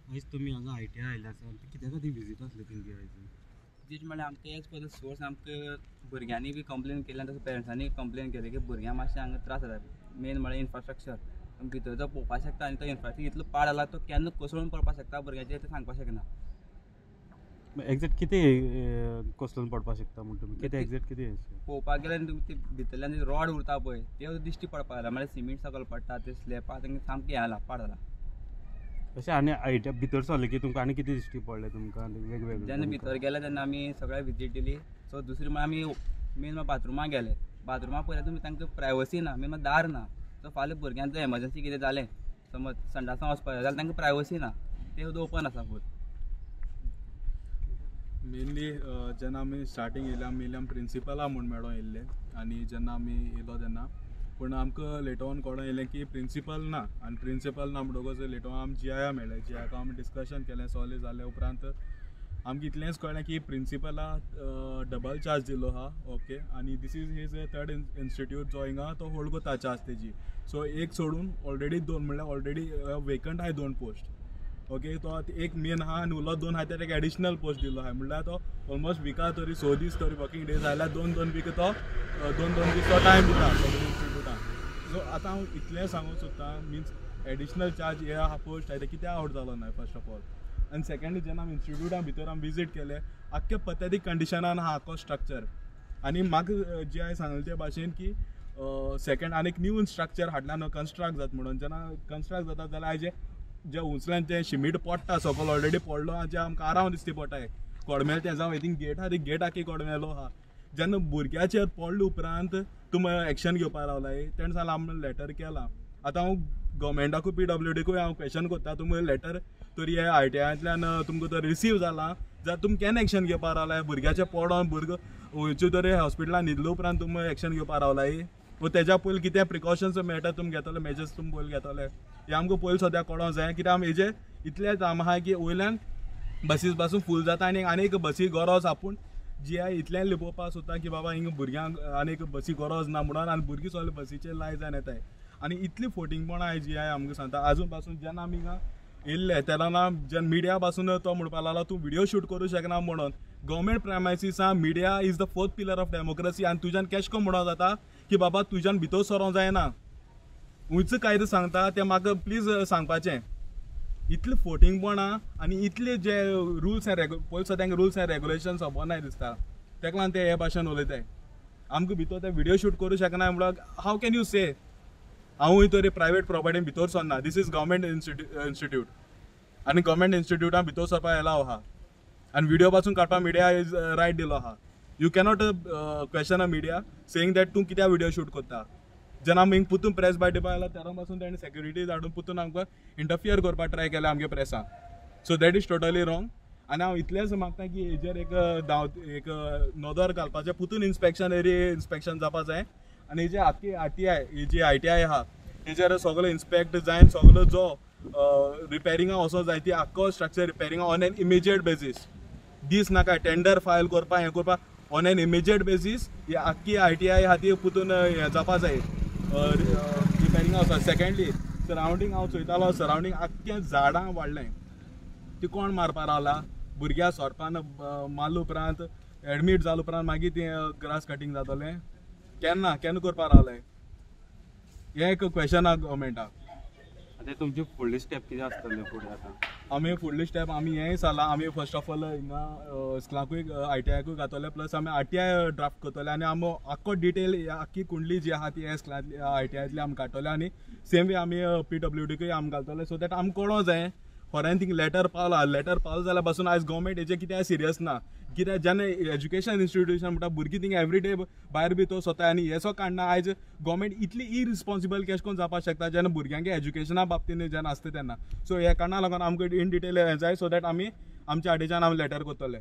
आयज तुमी हांगा ITI आयिल्ले आसा कित्या खातीर विजीट आसले तुमची आयज? विजीट म्हळ्यार आमकां हेच फॉर द सोर्स आमकां भुरग्यांनी बी कंप्लेन केली आनी तसो पेरंट्सांनी कंप्लेन केली की भुरग्यांक मातशें हांगा त्रास जाता मेन म्हळ्यार इन्फ्रास्ट्रक्चर भितर जो पळोवपाक शकता आनी तो इन्फ्रास्ट्रक्चर इतलो पाड जाला तो केन्ना कोसळून पडपाक शकता भुरग्यांचेर ते सांगपाक शकना. एग्जॅक्ट कितें कोसळून पडपाक शकता म्हणटा तुमी कितें एग्जॅक्ट कितें पळोवपाक गेल्यार तुमी भितरल्यान रॉड उरता पळय ते दिश्टी पडपाक लागला म्हळ्यार सिमींट सकयल पडटा ते स्लॅपाक तांकां सामकें हें जाला पाड जाला. अशें आनी ITI भितर सरले की तुमकां आनी कितें दिश्टी पडलें तुमकां वेगवेगळें? जेन्ना भितर गेले तेन्ना आमी सगळ्या विजीट दिली. सो दुसरी म्हळ्यार आमी मेन बाथरुमाक गेले. बाथरुमाक पळयल्यार तुमी तांकां प्रायवसी ना मेन दार ना. सो फाल्यां भुरग्यांचो एमर्जन्सी कितें जालें समज संडासां वचपाक जाय जाल्यार तांकां प्रायवसी ना ते सुद्दां ओपन आसा फूल. मेनली जेन्ना आमी स्टार्टींग येयल्या मेनली आमी प्रिंसिपला म्हूण मेळोन येयल्ले आनी जेन्ना आमी येयलो तेन्ना पूण आमकां लेटर ऑन कळोन येयलें की प्रिंसिपल ना आनी प्रिंसिपल ना म्हणटकच लेटर ऑन आमी GIA मेळ्ळे. GIA आमी डिस्कशन केलें सॉल्व जालें उपरांत आमकां इतलेंच कळ्ळें की प्रिंसिपला डबल चार्ज दिलो आहा ओके आनी this is his third institute जो हिंगा तो होल्ड करता चार्ज तेजी. सो एक सोडून ऑलरेडी 2 म्हणल्यार ऑलरेडी वेकंट आहाय 2 पोस्ट ओके. तो एक मेन आहा आनी उरलो 2 आहाय तर एक एडिशनल पोस्ट दिलो आहाय म्हणल्यार तो ऑलमोस्ट विका तरी 6 दीस तरी वर्किंग डेज आयल्यार 2 वीक तो 2 दीस तो टायम दिता इंस्टिट्यूटान. सो आतां हांव इतलें सांगूंक सोदतां मिन्स एडिशनल चार्ज हे आहा पोस्ट आहाय ते कित्याक आउट जालो ना फर्स्ट ऑफ ऑल. आनी सेकंडली जेन्ना आमी इंस्टिट्यूटा भितर आमी विजीट केले आख्खे पथेतीक कंडिशनान आहा आख्खो स्ट्रक्चर आनी म्हाका जे हांवें सांगलें ते भाशेन की सेकंड आनी एक न्यू स्ट्रक्चर हाडला कंस्ट्रक्ट जाता म्हणून जेन्ना कंस्ट्रक्ट जाता जाल्यार आयज जे उंचल्यान तें शिमीट पडटा सकयल ऑलरेडी पडलो आनी जे आमकां आराम दिसती पडटाय कोडमेल तें जावं थिंग गेट आहा ती गेट आख्खी कोडमेलो आहा. जेन्ना भुरग्याचेर पडले उपरांत तुमी एक्शन घेवपाक लावलाय तेन्ना जाल्यार आमी लेटर केलां. आतां हांव गव्हर्मेंटाकूय PWDकूय हांव क्वेश्चन करता तुमी लेटर तरी हे ITIंतल्यान तुमकां तर रिसीव जाला जाल्यार तुमी केन्ना एक्शन घेवपाक रावलाय भुरग्याचें पडोन भुरगो खंयच्यो तरी हॉस्पिटलान न्हिदले उपरांत तुमी एक्शन घेवपाक रावलाय वो तेज्या पयलीं कितें प्रिकॉशन्स मेळटा तुमी घेतले मेजर्स तुमी पयलीं घेतले हे आमकां पयलीं सद्या कळोंक जाय कित्याक आमी हेजे इतलेंच आहा की वयल्यान बसीस पासून फूल जाता आनी एक बसी गरज आपूण GI इतलें लिपोवपाक सोदता की बाबा हिंगा भुरग्यांक आनीक बसी गरज ना म्हणून आनी भुरगीं सगळीं बसीचेर लाय जावन येताय आनी इतली फोटिंगपणां GI आमकां सांगता. आजून पासून जेन्ना आमी हिंगा येयल्ले तेन्ना जेन्ना मिडिया पासून तो म्हणपाक लागलो तूं व्हिडिओ शूट करूं शकना म्हणून. गव्हर्मेंट प्रेमायसिसां media is the 4th pillar of democracy आनी तुज्यान केश को म्हणून जाता की बाबा तुज्यान भितर सरोंक जायना. हुंयचो कायदो सांगता तें म्हाका प्लीज सांगपाचें. इतले फोटिंगपणां आनी इतले जे रुल्स एंड पयलीं सद्या रुल्स एंड रेगुलेशन्स खबरनाय दिसता तेका लागून ते हे भाशेन उलयताय. आमकां भितर ते व्हिडिओ शूट करूं शकना म्हणल्यार हाव कॅन यू से हांवूय तरी प्रायवेट प्रॉपर्टीन भितर Sarna. This is government institute आनी गव्हर्मेंट इंस्टिट्यूटान भितर सरपाक एलाव आहा आनी व्हिडिओ पासून काडपाक मिडिया इज रायट दिलो आहा. You cannot question a media saying that तूं कित्याक व्हिडिओ शूट करता. जेन्ना आमी पुतून प्रेस भायर दिवपाक लागला तेन्ना पासून तेणें सेक्युरिटी धाडून पुतून आमकां इंटरफियर करपाक ट्राय केला आमगे प्रेसांक. So that is totally wrong. आनी हांव इतलेंच मागता की हेजेर एक नोदर घालपाचें पुतून इन्स्पेक्शन जावपा जाय आनी हेजे आख्खी ITI आहा हेजेर सगळो इन्स्पेक्ट जायन सगळो जो रिपेरिंगाक वचोंक जाय ती आख्खो स्ट्रक्चर रिपेरिंगाक ऑन एन इमिजिएट बेजीस दीस नाका टेंडर फायल करपाक हें करपाक ऑन एन इमिजिएट बेजीस ही आख्खी ITI आहा ती पुतून हें जावपा जाय रिपेरिंगाक वचोंक. सेकेंडली सरावंडींग हांव चोयतालो सरावंडींग आख्खें झाडां वाडलें ती कोण मारपाक रावला भुरग्यां सोरपान मारले उपरांत एडमीट जाले उपरांत मागीर तें ग्रास कटींग जातलें केन्ना करपाक रावलें हें एक क्वेश्चन आहा गव्हर्मेंटाक. आतां तुमची फुडली स्टेप कितें आसतलें फुडें आतां? आमी फुडली स्टेप आमी हेंय जालां आमी फर्स्ट ऑफ ऑल हिंगा इस्कलाकूय ITIकूय घातले प्लस आमी RTI ड्राफ्ट करतले आनी आमी आख्खो डिटेल आख्खी कुंडली जी आहा ती इस्कलांतली ITIतली आमी काडटले आनी सेम वे आमी PWDकूय आमी घालतले सो दॅट आमकां कळोंक जाय फॉरेन थिंग लेटर पावला जाल्यार पासून आयज गव्हर्मेंट हेजे कित्याक सिरियस ना. कित्याक जेन्ना एज्युकेशन इंस्टिट्यूशन म्हणटा भुरगीं थिंग एवरी डे भायर बी तो सोता आनी हेसो काडना आयज गव्हर्मेंट इतली इरिस्पॉन्सिबल केश कोन जावपाक शकता जेन्ना भुरग्यांगे एज्युकेशना बाबतीन जेन्ना आसता तेन्ना. सो हे कारणाक लागून आमकां इन डिटेल हें जाय सो दॅट आमी आमच्या वाटेच्यान आमी लेटर करतले.